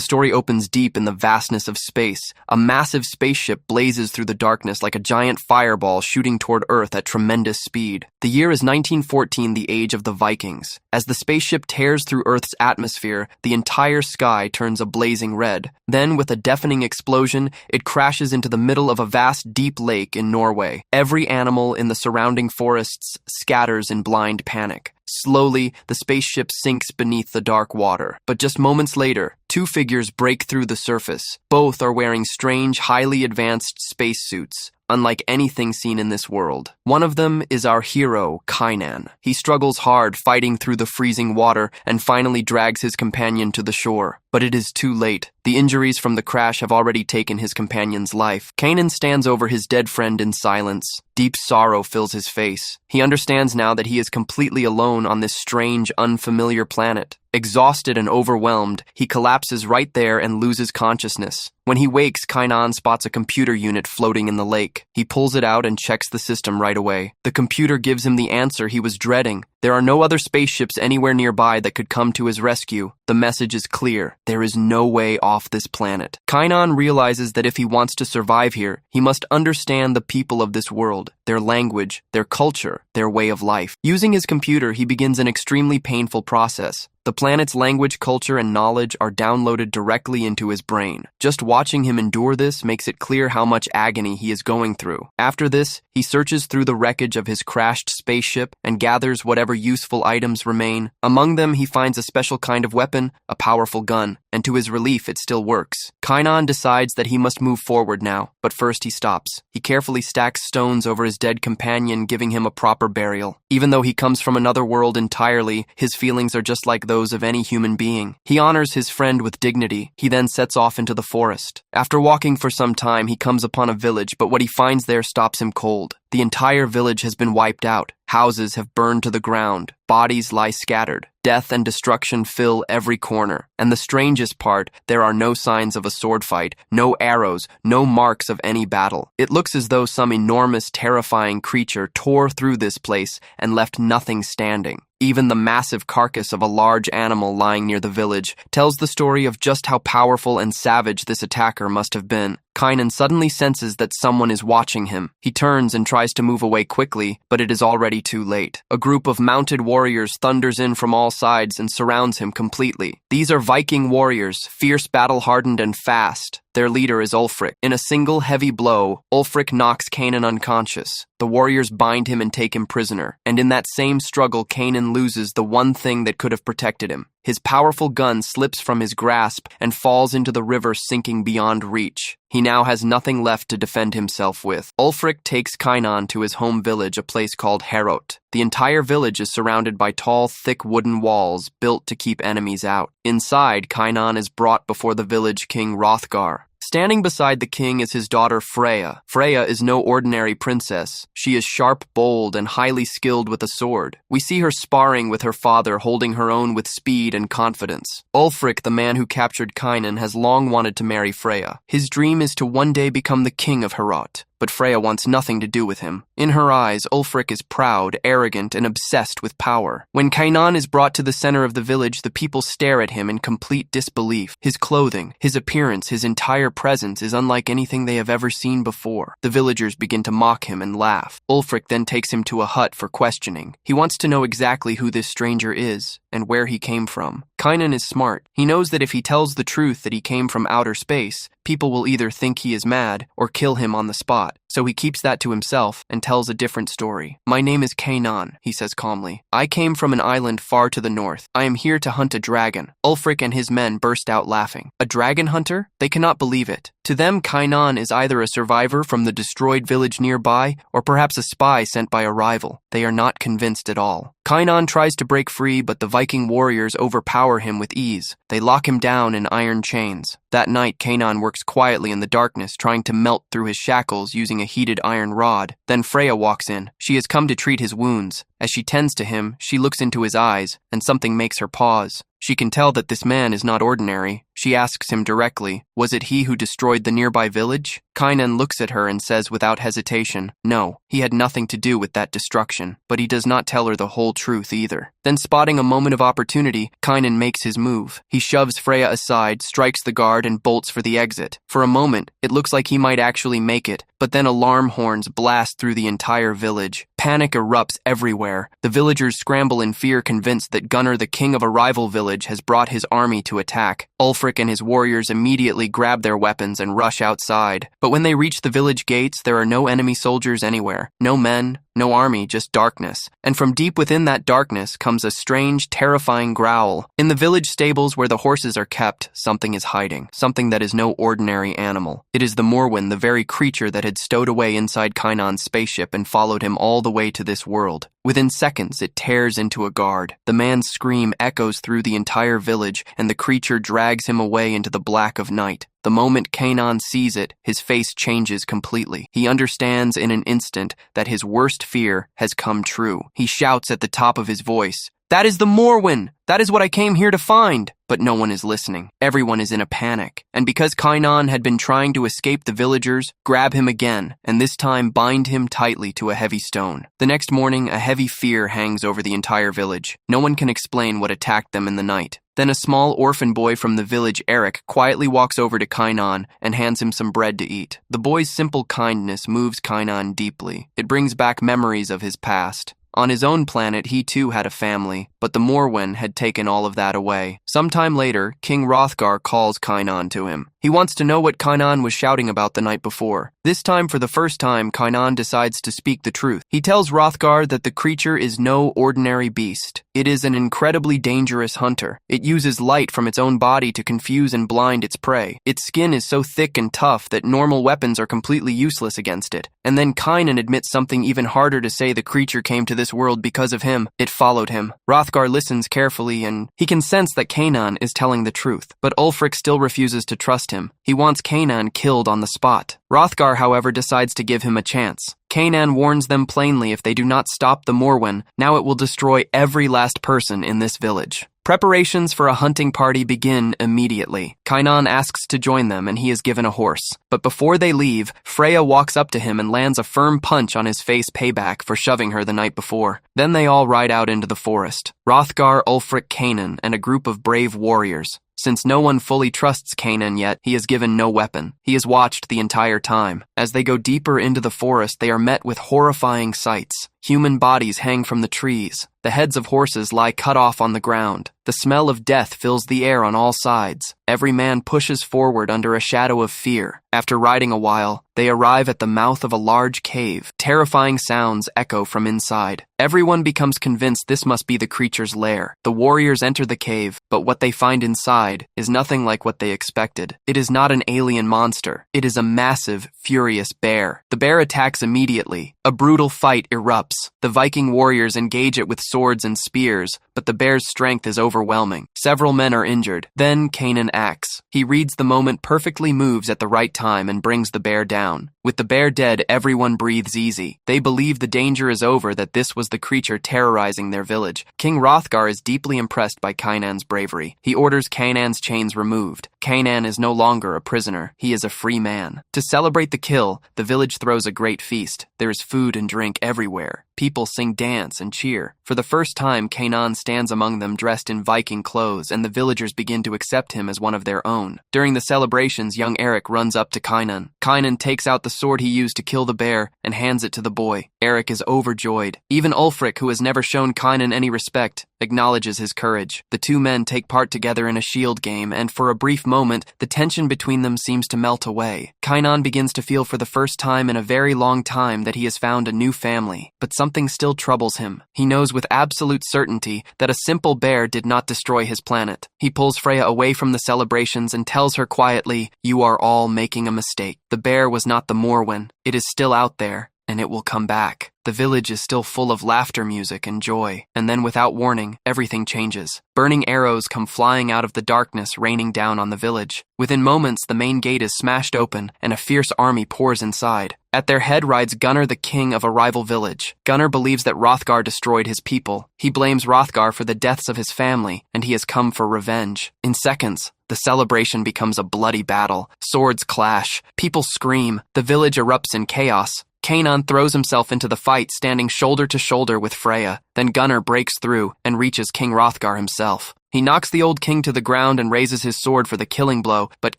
The story opens deep in the vastness of space. A massive spaceship blazes through the darkness like a giant fireball shooting toward Earth at tremendous speed. The year is 1914, the age of the Vikings. As the spaceship tears through Earth's atmosphere, the entire sky turns a blazing red. Then, with a deafening explosion, it crashes into the middle of a vast, deep lake in Norway. Every animal in the surrounding forests scatters in blind panic. Slowly, the spaceship sinks beneath the dark water. But just moments later, two figures break through the surface. Both are wearing strange, highly advanced spacesuits, unlike anything seen in this world. One of them is our hero, Kynan. He struggles hard, fighting through the freezing water, and finally drags his companion to the shore. But it is too late. The injuries from the crash have already taken his companion's life. Kynan stands over his dead friend in silence. Deep sorrow fills his face. He understands now that he is completely alone on this strange, unfamiliar planet. Exhausted and overwhelmed, he collapses right there and loses consciousness. When he wakes, Kynan spots a computer unit floating in the lake. He pulls it out and checks the system right away. The computer gives him the answer he was dreading. There are no other spaceships anywhere nearby that could come to his rescue. The message is clear. There is no way off this planet. Kynan realizes that if he wants to survive here, he must understand the people of this world, their language, their culture, their way of life. Using his computer, he begins an extremely painful process. The planet's language, culture, and knowledge are downloaded directly into his brain. Just watching him endure this makes it clear how much agony he is going through. After this, he searches through the wreckage of his crashed spaceship and gathers whatever useful items remain. Among them, he finds a special kind of weapon, a powerful gun, and to his relief, it still works. Kynan decides that he must move forward now, but first he stops. He carefully stacks stones over his dead companion, giving him a proper burial. Even though he comes from another world entirely, his feelings are just like those of any human being. He honors his friend with dignity. He then sets off into the forest. After walking for some time, he comes upon a village, but what he finds there stops him cold. The entire village has been wiped out. Houses have burned to the ground. Bodies lie scattered. Death and destruction fill every corner. And the strangest part, there are no signs of a sword fight, no arrows, no marks of any battle. It looks as though some enormous, terrifying creature tore through this place and left nothing standing. Even the massive carcass of a large animal lying near the village tells the story of just how powerful and savage this attacker must have been. Kynan suddenly senses that someone is watching him. He turns and tries to move away quickly, but it is already too late. A group of mounted warriors thunders in from all sides and surrounds him completely. These are Viking warriors, fierce, battle-hardened, and fast. Their leader is Ulfric. In a single heavy blow, Ulfric knocks Kynan unconscious. The warriors bind him and take him prisoner. And in that same struggle, Kynan loses the one thing that could have protected him. His powerful gun slips from his grasp and falls into the river, sinking beyond reach. He now has nothing left to defend himself with. Ulfric takes Kynan to his home village, a place called Herot. The entire village is surrounded by tall, thick wooden walls built to keep enemies out. Inside, Kynan is brought before the village king Hrothgar. Standing beside the king is his daughter Freya. Freya is no ordinary princess. She is sharp, bold, and highly skilled with a sword. We see her sparring with her father, holding her own with speed and confidence. Ulfric, the man who captured Kynan, has long wanted to marry Freya. His dream is to one day become the king of Herot. But Freya wants nothing to do with him. In her eyes, Ulfric is proud, arrogant, and obsessed with power. When Kynan is brought to the center of the village, the people stare at him in complete disbelief. His clothing, his appearance, his entire presence is unlike anything they have ever seen before. The villagers begin to mock him and laugh. Ulfric then takes him to a hut for questioning. He wants to know exactly who this stranger is and where he came from. Kynan is smart. He knows that if he tells the truth that he came from outer space, people will either think he is mad or kill him on the spot. So he keeps that to himself and tells a different story. "My name is Kynan," he says calmly. "I came from an island far to the north. I am here to hunt a dragon." Ulfric and his men burst out laughing. A dragon hunter? They cannot believe it. To them, Kynan is either a survivor from the destroyed village nearby or perhaps a spy sent by a rival. They are not convinced at all. Kynan tries to break free, but the Viking warriors overpower him with ease. They lock him down in iron chains. That night, Kynan works quietly in the darkness, trying to melt through his shackles using a heated iron rod. Then Freya walks in. She has come to treat his wounds. As she tends to him, she looks into his eyes, and something makes her pause. She can tell that this man is not ordinary. She asks him directly, was it he who destroyed the nearby village? Kynan looks at her and says without hesitation, no, he had nothing to do with that destruction, but he does not tell her the whole truth either. Then spotting a moment of opportunity, Kynan makes his move. He shoves Freya aside, strikes the guard, and bolts for the exit. For a moment, it looks like he might actually make it, but then alarm horns blast through the entire village. Panic erupts everywhere. The villagers scramble in fear, convinced that Gunnar, the king of a rival village, has brought his army to attack. Ulfric and his warriors immediately grab their weapons and rush outside. But when they reach the village gates, there are no enemy soldiers anywhere. No men, no army, just darkness. And from deep within that darkness comes a strange, terrifying growl. In the village stables where the horses are kept, something is hiding. Something that is no ordinary animal. It is the Morwen, the very creature that had stowed away inside Kynan's spaceship and followed him all the way to this world. Within seconds, it tears into a guard. The man's scream echoes through the entire village, and the creature drags him away into the black of night. The moment Kynan sees it, his face changes completely. He understands in an instant that his worst fear has come true. He shouts at the top of his voice, "That is the Morwen! That is what I came here to find!" But no one is listening. Everyone is in a panic. And because Kynan had been trying to escape, the villagers grab him again, and this time bind him tightly to a heavy stone. The next morning, a heavy fear hangs over the entire village. No one can explain what attacked them in the night. Then a small orphan boy from the village, Eric, quietly walks over to Kynan and hands him some bread to eat. The boy's simple kindness moves Kynan deeply. It brings back memories of his past. On his own planet, he too had a family, but the Morwen had taken all of that away. Sometime later, King Hrothgar calls Kynan to him. He wants to know what Kynan was shouting about the night before. This time, for the first time, Kynan decides to speak the truth. He tells Hrothgar that the creature is no ordinary beast. It is an incredibly dangerous hunter. It uses light from its own body to confuse and blind its prey. Its skin is so thick and tough that normal weapons are completely useless against it. And then Kynan admits something even harder to say: the creature came to this world because of him. It followed him. Hrothgar listens carefully, and he can sense that Kynan is telling the truth. But Ulfric still refuses to trust him. He wants Kynan killed on the spot. Hrothgar, however, decides to give him a chance. Kynan warns them plainly if they do not stop the Morwen, now it will destroy every last person in this village. Preparations for a hunting party begin immediately. Kynan asks to join them, and he is given a horse. But before they leave, Freya walks up to him and lands a firm punch on his face, payback for shoving her the night before. Then they all ride out into the forest. Hrothgar, Ulfric, Kynan, and a group of brave warriors. Since no one fully trusts Kynan yet, he is given no weapon. He is watched the entire time. As they go deeper into the forest, they are met with horrifying sights. Human bodies hang from the trees. The heads of horses lie cut off on the ground. The smell of death fills the air on all sides. Every man pushes forward under a shadow of fear. After riding a while, they arrive at the mouth of a large cave. Terrifying sounds echo from inside. Everyone becomes convinced this must be the creature's lair. The warriors enter the cave, but what they find inside is nothing like what they expected. It is not an alien monster. It is a massive, furious bear. The bear attacks immediately. A brutal fight erupts. The Viking warriors engage it with swords and spears, but the bear's strength is overwhelming. Several men are injured. Then Kynan acts. He reads the moment, perfectly moves at the right time, and brings the bear down. With the bear dead, everyone breathes easy. They believe the danger is over, that this was the creature terrorizing their village. King Hrothgar is deeply impressed by Kynan's bravery. He orders Kynan's chains removed. Kynan is no longer a prisoner. He is a free man. To celebrate the kill, the village throws a great feast. There is food and drink everywhere. People sing, dance, and cheer. For the first time, Kynan stands among them dressed in Viking clothes, and the villagers begin to accept him as one of their own. During the celebrations, young Eric runs up to Kynan. Kynan takes out the sword he used to kill the bear and hands it to the boy. Eric is overjoyed. Even Ulfric, who has never shown Kynan any respect, acknowledges his courage. The two men take part together in a shield game, and for a brief moment, the tension between them seems to melt away. Kynan begins to feel for the first time in a very long time that he has found a new family, but something still troubles him. He knows with absolute certainty that a simple bear did not destroy his planet. He pulls Freya away from the celebrations and tells her quietly, "You are all making a mistake. The bear was not the Morwen. It is still out there, and it will come back. The village is still full of laughter, music, and joy. And then, without warning, everything changes. Burning arrows come flying out of the darkness, raining down on the village. Within moments, the main gate is smashed open, and a fierce army pours inside. At their head rides Gunnar, the king of a rival village. Gunnar believes that Hrothgar destroyed his people. He blames Hrothgar for the deaths of his family, and he has come for revenge. In seconds, the celebration becomes a bloody battle. Swords clash. People scream. The village erupts in chaos. Kanan throws himself into the fight, standing shoulder to shoulder with Freya. Then Gunnar breaks through and reaches King Hrothgar himself. He knocks the old king to the ground and raises his sword for the killing blow, but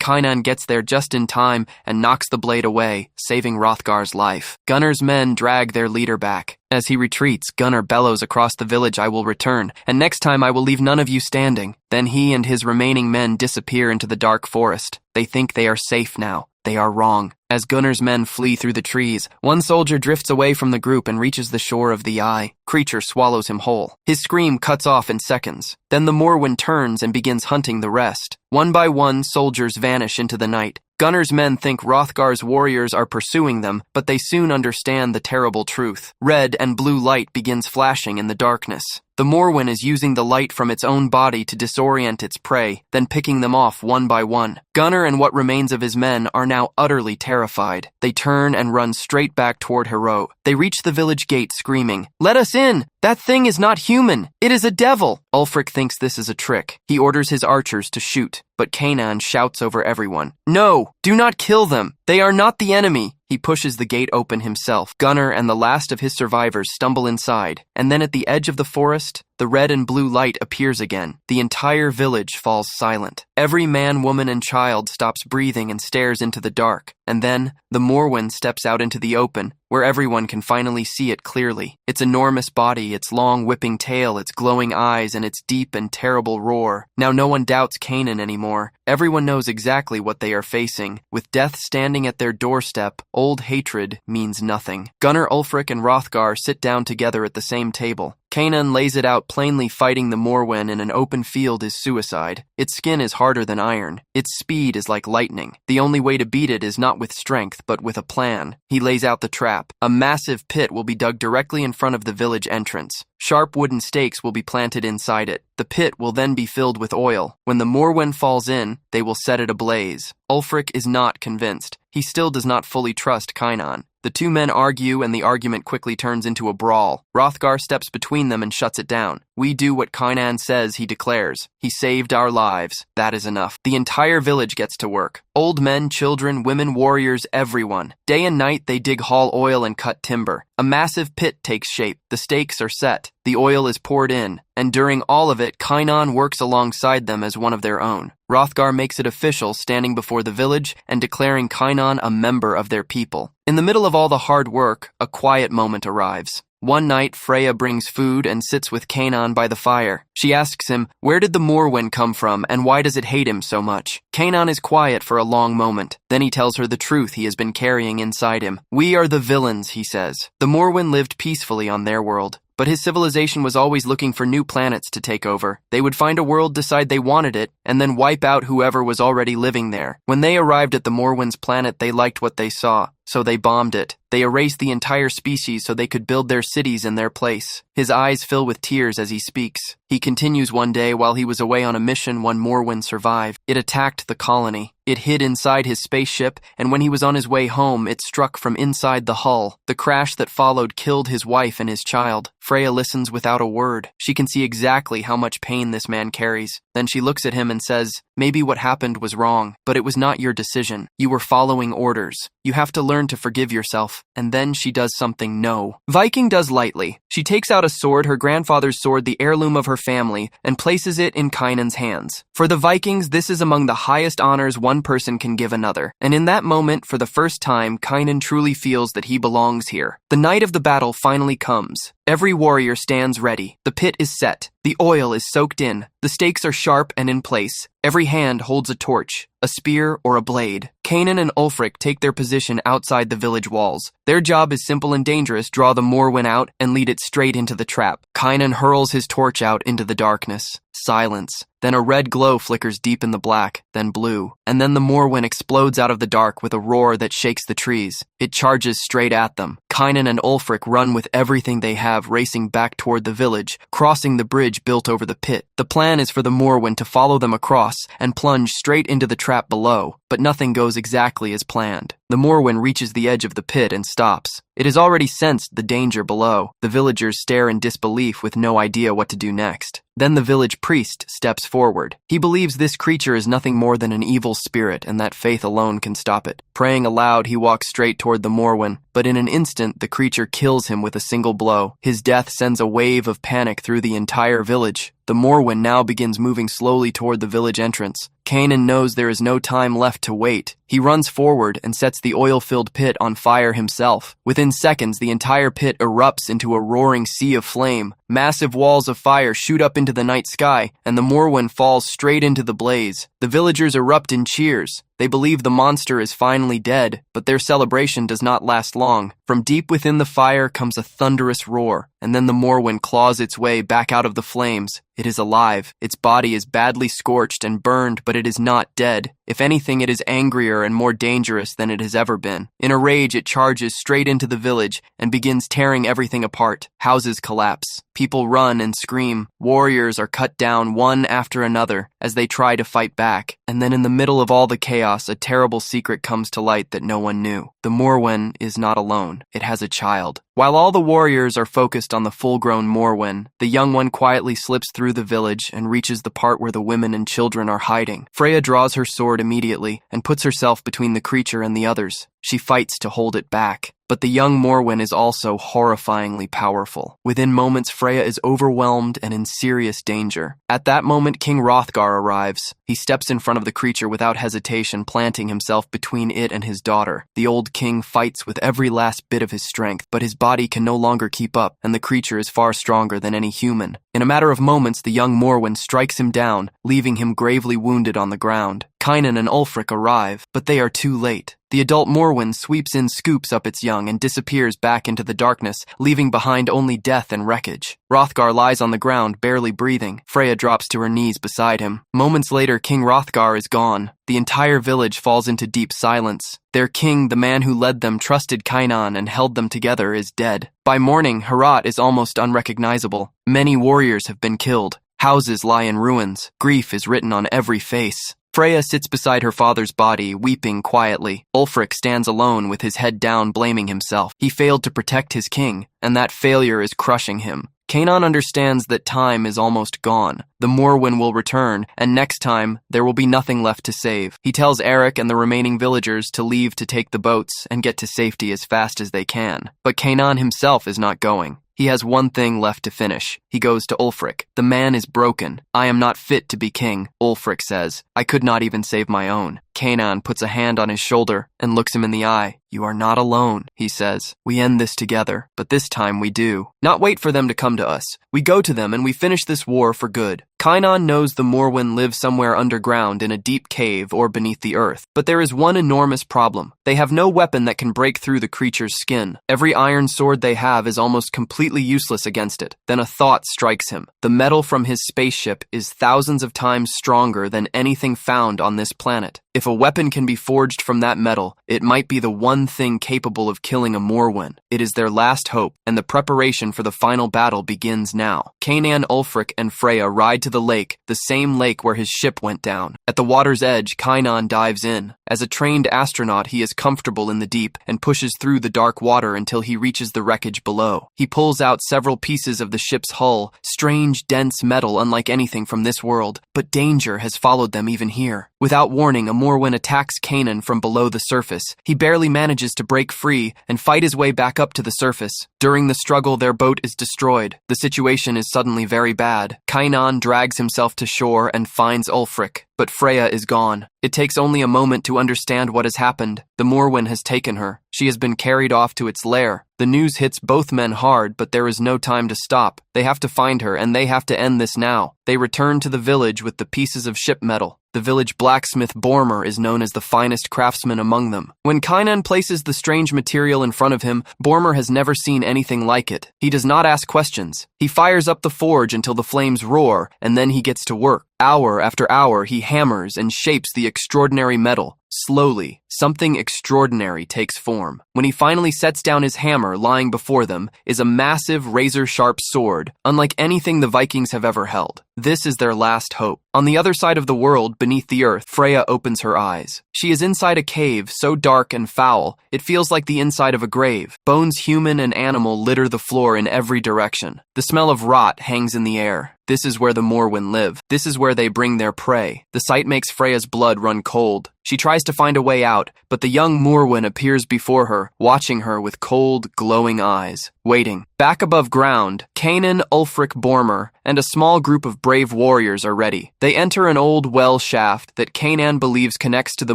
Kanan gets there just in time and knocks the blade away, saving Hrothgar's life. Gunnar's men drag their leader back. As he retreats, Gunnar bellows across the village, "I will return, and next time I will leave none of you standing." Then he and his remaining men disappear into the dark forest. They think they are safe now. They are wrong. As Gunnar's men flee through the trees, one soldier drifts away from the group and reaches the shore of the eye. Creature swallows him whole. His scream cuts off in seconds. Then the Morwen turns and begins hunting the rest. One by one, soldiers vanish into the night. Gunnar's men think Hrothgar's warriors are pursuing them, but they soon understand the terrible truth. Red and blue light begins flashing in the darkness. The Morwen is using the light from its own body to disorient its prey, then picking them off one by one. Gunnar and what remains of his men are now utterly terrified. They turn and run straight back toward Hero. They reach the village gate screaming, "Let us in! That thing is not human! It is a devil!" Ulfric thinks this is a trick. He orders his archers to shoot, but Kanan shouts over everyone, "No! Do not kill them! They are not the enemy!" He pushes the gate open himself. Gunnar and the last of his survivors stumble inside, and then at the edge of the forest, the red and blue light appears again. The entire village falls silent. Every man, woman, and child stops breathing and stares into the dark. And then, the Morwen steps out into the open, where everyone can finally see it clearly. Its enormous body, its long whipping tail, its glowing eyes, and its deep and terrible roar. Now no one doubts Kanan anymore. Everyone knows exactly what they are facing. With death standing at their doorstep, old hatred means nothing. Gunnar, Ulfric, and Hrothgar sit down together at the same table. Kanan lays it out plainly. Fighting the Morwen in an open field is suicide. Its skin is harder than iron. Its speed is like lightning. The only way to beat it is not with strength, but with a plan. He lays out the trap. A massive pit will be dug directly in front of the village entrance. Sharp wooden stakes will be planted inside it. The pit will then be filled with oil. When the Morwen falls in, they will set it ablaze. Ulfric is not convinced. He still does not fully trust Kanan. The two men argue, and the argument quickly turns into a brawl. Hrothgar steps between them and shuts it down. "We do what Kanan says," he declares. "He saved our lives. That is enough." The entire village gets to work. Old men, children, women, warriors, everyone. Day and night they dig, haul oil, and cut timber. A massive pit takes shape. The stakes are set. The oil is poured in. And during all of it, Kanan works alongside them as one of their own. Hrothgar makes it official, standing before the village and declaring Kanan a member of their people. In the middle of all the hard work, a quiet moment arrives. One night, Freya brings food and sits with Kanan by the fire. She asks him, where did the Morwen come from and why does it hate him so much? Kanan is quiet for a long moment. Then he tells her the truth he has been carrying inside him. "We are the villains," he says. The Morwen lived peacefully on their world. But his civilization was always looking for new planets to take over. They would find a world, decide they wanted it, and then wipe out whoever was already living there. When they arrived at the Morwen's planet, they liked what they saw, so they bombed it. They erased the entire species so they could build their cities in their place. His eyes fill with tears as he speaks. He continues, one day while he was away on a mission, one Morwen survived. It attacked the colony. It hid inside his spaceship, and when he was on his way home, it struck from inside the hull. The crash that followed killed his wife and his child. Freya listens without a word. She can see exactly how much pain this man carries. Then she looks at him and says, "Maybe what happened was wrong, but it was not your decision. You were following orders. You have to learn to forgive yourself." And then she does something Viking does lightly. She takes out a sword, her grandfather's sword, the heirloom of her family, and places it in Kainan's hands. For the Vikings, this is among the highest honors one person can give another. And in that moment, for the first time, Kainan truly feels that he belongs here. The night of the battle finally comes. Every warrior stands ready. The pit is set. The oil is soaked in. The stakes are sharp and in place. Every hand holds a torch, a spear, or a blade. Kanan and Ulfric take their position outside the village walls. Their job is simple and dangerous: draw the Morwen out and lead it straight into the trap. Kanan hurls his torch out into the darkness. Silence. Then a red glow flickers deep in the black, then blue. And then the Morwen explodes out of the dark with a roar that shakes the trees. It charges straight at them. Kynan and Ulfric run with everything they have, racing back toward the village, crossing the bridge built over the pit. The plan is for the Morwen to follow them across and plunge straight into the trap below, but nothing goes exactly as planned. The Morwen reaches the edge of the pit and stops. It has already sensed the danger below. The villagers stare in disbelief with no idea what to do next. Then the village priest steps forward. He believes this creature is nothing more than an evil spirit and that faith alone can stop it. Praying aloud, he walks straight toward the Morwen, but in an instant the creature kills him with a single blow. His death sends a wave of panic through the entire village. The Morwen now begins moving slowly toward the village entrance. Kynan knows there is no time left to wait. He runs forward and sets the oil-filled pit on fire himself. Within seconds, the entire pit erupts into a roaring sea of flame. Massive walls of fire shoot up into the night sky, and the Morwen falls straight into the blaze. The villagers erupt in cheers. They believe the monster is finally dead, but their celebration does not last long. From deep within the fire comes a thunderous roar, and then the Morwen claws its way back out of the flames. It is alive. Its body is badly scorched and burned, but it is not dead. If anything, it is angrier and more dangerous than it has ever been. In a rage, it charges straight into the village and begins tearing everything apart. Houses collapse. People run and scream. Warriors are cut down one after another as they try to fight back. And then in the middle of all the chaos, a terrible secret comes to light that no one knew. The Morwen is not alone. It has a child. While all the warriors are focused on the full-grown Morwen, the young one quietly slips through the village and reaches the part where the women and children are hiding. Freya draws her sword immediately and puts herself between the creature and the others. She fights to hold it back. But the young Morwen is also horrifyingly powerful. Within moments, Freya is overwhelmed and in serious danger. At that moment, King Hrothgar arrives. He steps in front of the creature without hesitation, planting himself between it and his daughter. The old king fights with every last bit of his strength, but his body can no longer keep up, and the creature is far stronger than any human. In a matter of moments, the young Morwen strikes him down, leaving him gravely wounded on the ground. Kynan and Ulfric arrive, but they are too late. The adult Morwen sweeps in, scoops up its young, and disappears back into the darkness, leaving behind only death and wreckage. Hrothgar lies on the ground, barely breathing. Freya drops to her knees beside him. Moments later, King Hrothgar is gone. The entire village falls into deep silence. Their king, the man who led them, trusted Kynan and held them together, is dead. By morning, Herat is almost unrecognizable. Many warriors have been killed. Houses lie in ruins. Grief is written on every face. Freya sits beside her father's body, weeping quietly. Ulfric stands alone with his head down, blaming himself. He failed to protect his king, and that failure is crushing him. Kynan understands that time is almost gone. The Morwen will return, and next time, there will be nothing left to save. He tells Eric and the remaining villagers to leave to take the boats and get to safety as fast as they can. But Kynan himself is not going. He has one thing left to finish. He goes to Ulfric. The man is broken. I am not fit to be king, Ulfric says. I could not even save my own. Kynan puts a hand on his shoulder and looks him in the eye. You are not alone, he says. We end this together, but this time we do. Not wait for them to come to us. We go to them and we finish this war for good. Kynan knows the Morwen live somewhere underground in a deep cave or beneath the earth. But there is one enormous problem. They have no weapon that can break through the creature's skin. Every iron sword they have is almost completely useless against it. Then a thought strikes him. The metal from his spaceship is thousands of times stronger than anything found on this planet. If a weapon can be forged from that metal, it might be the one thing capable of killing a Morwen. It is their last hope, and the preparation for the final battle begins now. Kynan, Ulfric, and Freya ride to the lake, the same lake where his ship went down. At the water's edge, Kynan dives in. As a trained astronaut, he is comfortable in the deep and pushes through the dark water until he reaches the wreckage below. He pulls out several pieces of the ship's hull, strange, dense metal unlike anything from this world, but danger has followed them even here. Without warning, a Morwen attacks Kynan from below the surface. He barely manages to break free and fight his way back up to the surface. During the struggle, their boat is destroyed. The situation is suddenly very bad. Kynan drags himself to shore and finds Ulfric, but Freya is gone. It takes only a moment to understand what has happened. The Morwen has taken her. She has been carried off to its lair. The news hits both men hard, but there is no time to stop. They have to find her, and they have to end this now. They return to the village with the pieces of ship metal. The village blacksmith Bormer is known as the finest craftsman among them. When Kynan places the strange material in front of him, Bormer has never seen anything like it. He does not ask questions. He fires up the forge until the flames roar, and then he gets to work. Hour after hour, he hammers and shapes the extraordinary metal. Slowly, something extraordinary takes form. When he finally sets down his hammer, lying before them is a massive razor-sharp sword, unlike anything the Vikings have ever held. This is their last hope. On the other side of the world, beneath the earth, Freya opens her eyes. She is inside a cave so dark and foul, it feels like the inside of a grave. Bones, human and animal, litter the floor in every direction. The smell of rot hangs in the air. This is where the Morwen live. This is where they bring their prey. The sight makes Freya's blood run cold. She tries to find a way out, but the young Morwen appears before her, watching her with cold, glowing eyes, waiting. Back above ground, Kanan, Ulfric, Bormer, and a small group of brave warriors are ready. They enter an old well shaft that Kanan believes connects to the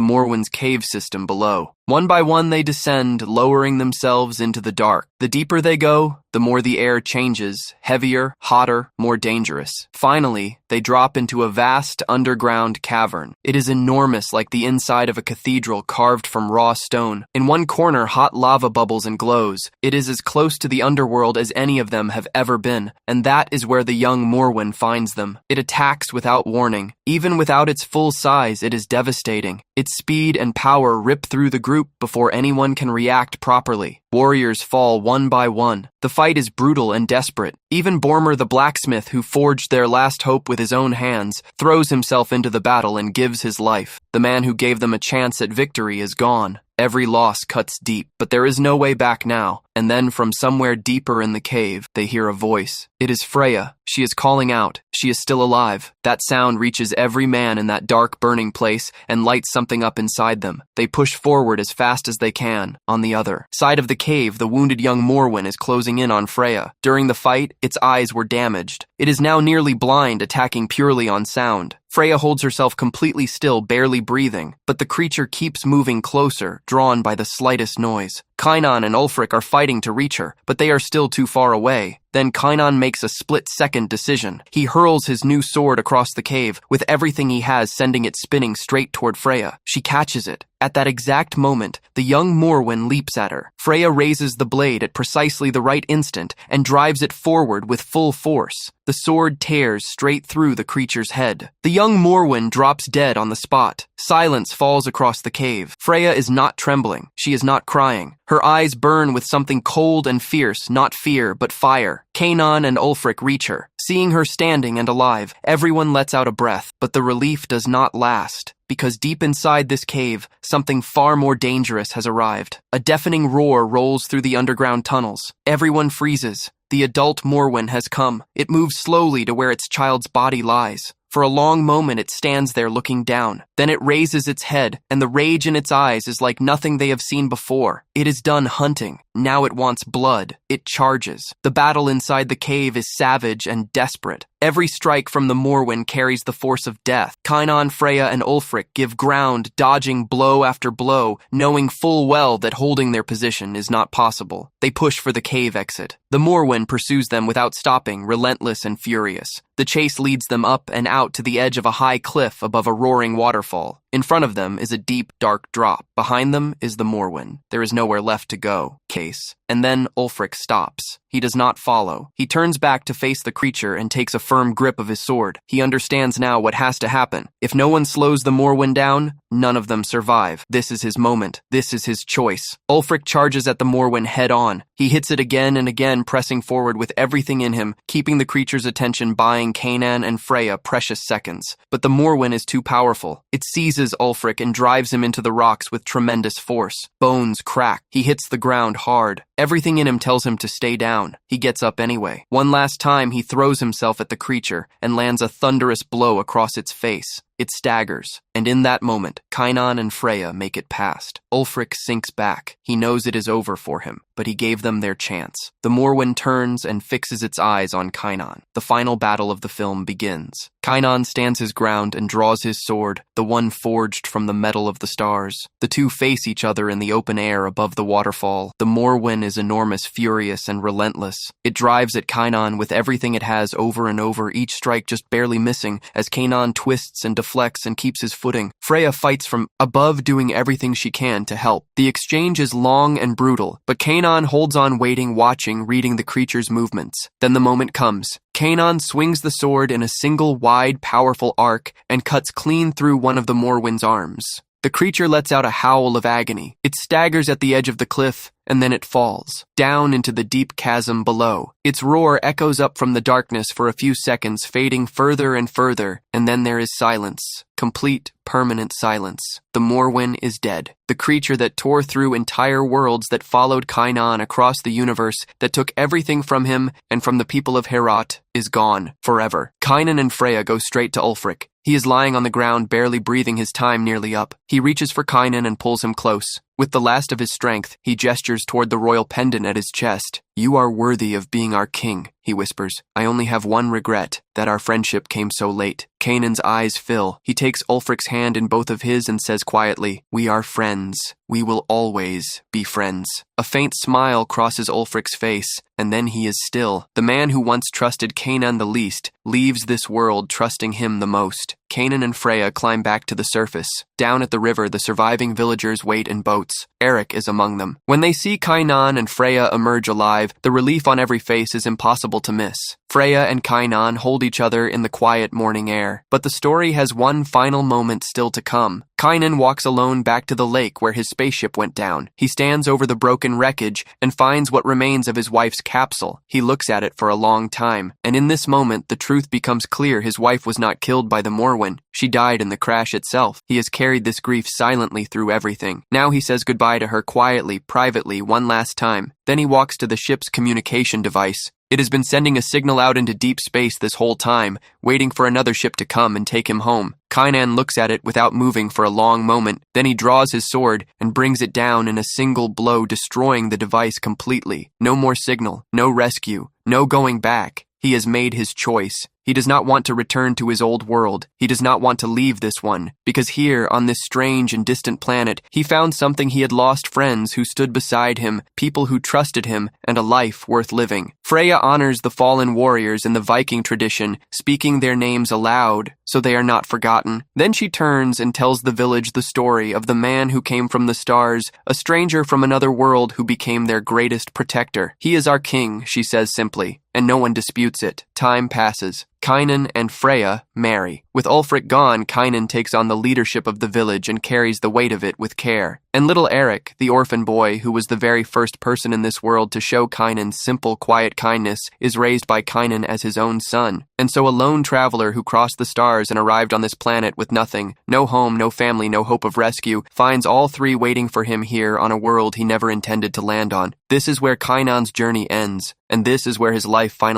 Morwen's cave system below. One by one they descend, lowering themselves into the dark. The deeper they go, the more the air changes, heavier, hotter, more dangerous. Finally, they drop into a vast underground cavern. It is enormous, like the inside of a cathedral carved from raw stone. In one corner, hot lava bubbles and glows. It is as close to the underworld as any of them have ever been, and that is where the young Morwen finds them. It attacks without warning. Even without its full size, it is devastating. Its speed and power rip through the group before anyone can react properly. Warriors fall one by one. The fight is brutal and desperate. Even Bormer the blacksmith, who forged their last hope with his own hands, throws himself into the battle and gives his life. The man who gave them a chance at victory is gone. Every loss cuts deep, but there is no way back now. And then from somewhere deeper in the cave, they hear a voice. It is Freya. She is calling out. She is still alive. That sound reaches every man in that dark, burning place and lights something up inside them. They push forward as fast as they can. On the other side of the cave, the wounded young Morwen is closing in on Freya. During the fight, its eyes were damaged. It is now nearly blind, attacking purely on sound. Freya holds herself completely still, barely breathing, but the creature keeps moving closer, drawn by the slightest noise. Kynan and Ulfric are fighting to reach her, but they are still too far away. Then Kynan makes a split-second decision. He hurls his new sword across the cave, with everything he has sending it spinning straight toward Freya. She catches it. At that exact moment, the young Morwen leaps at her. Freya raises the blade at precisely the right instant and drives it forward with full force. The sword tears straight through the creature's head. The young Morwen drops dead on the spot. Silence falls across the cave. Freya is not trembling. She is not crying. Her eyes burn with something cold and fierce, not fear, but fire. Kanan and Ulfric reach her. Seeing her standing and alive, everyone lets out a breath, but the relief does not last. Because deep inside this cave, something far more dangerous has arrived. A deafening roar rolls through the underground tunnels. Everyone freezes. The adult Morwen has come. It moves slowly to where its child's body lies. For a long moment, it stands there looking down. Then it raises its head, and the rage in its eyes is like nothing they have seen before. It is done hunting. Now it wants blood. It charges. The battle inside the cave is savage and desperate. Every strike from the Morwen carries the force of death. Kynan, Freya, and Ulfric give ground, dodging blow after blow, knowing full well that holding their position is not possible. They push for the cave exit. The Morwen pursues them without stopping, relentless and furious. The chase leads them up and out to the edge of a high cliff above a roaring waterfall. In front of them is a deep, dark drop. Behind them is the Morwen. There is nowhere left to go. Case. And then Ulfric stops. He does not follow. He turns back to face the creature and takes a firm grip of his sword. He understands now what has to happen. If no one slows the Morwen down, none of them survive. This is his moment. This is his choice. Ulfric charges at the Morwen head on. He hits it again and again, pressing forward with everything in him, keeping the creature's attention, buying Kanan and Freya precious seconds. But the Morwen is too powerful. It seizes Ulfric and drives him into the rocks with tremendous force. Bones crack. He hits the ground hard. Everything in him tells him to stay down. He gets up anyway. One last time, he throws himself at the creature and lands a thunderous blow across its face. It staggers, and in that moment, Kynan and Freya make it past. Ulfric sinks back. He knows it is over for him, but he gave them their chance. The Morwen turns and fixes its eyes on Kynan. The final battle of the film begins. Kynan stands his ground and draws his sword, the one forged from the metal of the stars. The two face each other in the open air above the waterfall. The Morwen is enormous, furious, and relentless. It drives at Kynan with everything it has over and over, each strike just barely missing, as Kynan twists and deflects and keeps his footing. Freya fights from above, doing everything she can to help. The exchange is long and brutal, but Kynan holds on, waiting, watching, reading the creature's movements. Then the moment comes. Canaan swings the sword in a single wide, powerful arc and cuts clean through one of the Morwind's arms. The creature lets out a howl of agony. It staggers at the edge of the cliff, and then it falls, down into the deep chasm below. Its roar echoes up from the darkness for a few seconds, fading further and further, and then there is silence. Complete, permanent silence. The Morwen is dead. The creature that tore through entire worlds, that followed Kainan across the universe, that took everything from him and from the people of Herat, is gone, forever. Kainan and Freya go straight to Ulfric. He is lying on the ground, barely breathing, his time nearly up. He reaches for Kainan and pulls him close. With the last of his strength, he gestures toward the royal pendant at his chest. "You are worthy of being our king," he whispers. "I only have one regret, that our friendship came so late." Kanan's eyes fill. He takes Ulfric's hand in both of his and says quietly, "We are friends. We will always be friends." A faint smile crosses Ulfric's face, and then he is still. The man who once trusted Kanan the least leaves this world trusting him the most. Kanan and Freya climb back to the surface. Down at the river, the surviving villagers wait in boats. Eric is among them. When they see Kainan and Freya emerge alive, the relief on every face is impossible to miss. Freya and Kainan hold each other in the quiet morning air. But the story has one final moment still to come. Kainan walks alone back to the lake where his spaceship went down. He stands over the broken wreckage and finds what remains of his wife's capsule. He looks at it for a long time, and in this moment the truth becomes clear. His wife was not killed by the Morwen. She died in the crash itself. He has carried this grief silently through everything. Now he says goodbye to her quietly, privately, one last time. Then he walks to the ship's communication device. It has been sending a signal out into deep space this whole time, waiting for another ship to come and take him home. Kainan looks at it without moving for a long moment. Then he draws his sword and brings it down in a single blow, destroying the device completely. No more signal, no rescue, no going back. He has made his choice. He does not want to return to his old world. He does not want to leave this one, because here, on this strange and distant planet, he found something. He had lost friends who stood beside him, people who trusted him, and a life worth living. Freya honors the fallen warriors in the Viking tradition, speaking their names aloud, so they are not forgotten. Then she turns and tells the village the story of the man who came from the stars, a stranger from another world who became their greatest protector. "He is our king," she says simply, and no one disputes it. Time passes. Kainan and Freya marry. With Ulfric gone, Kainan takes on the leadership of the village and carries the weight of it with care. And little Eric, the orphan boy who was the very first person in this world to show Kainan simple, quiet kindness, is raised by Kainan as his own son. And so a lone traveler who crossed the stars and arrived on this planet with nothing, no home, no family, no hope of rescue, finds all three waiting for him here on a world he never intended to land on. This is where Kainan's journey ends, and this is where his life finally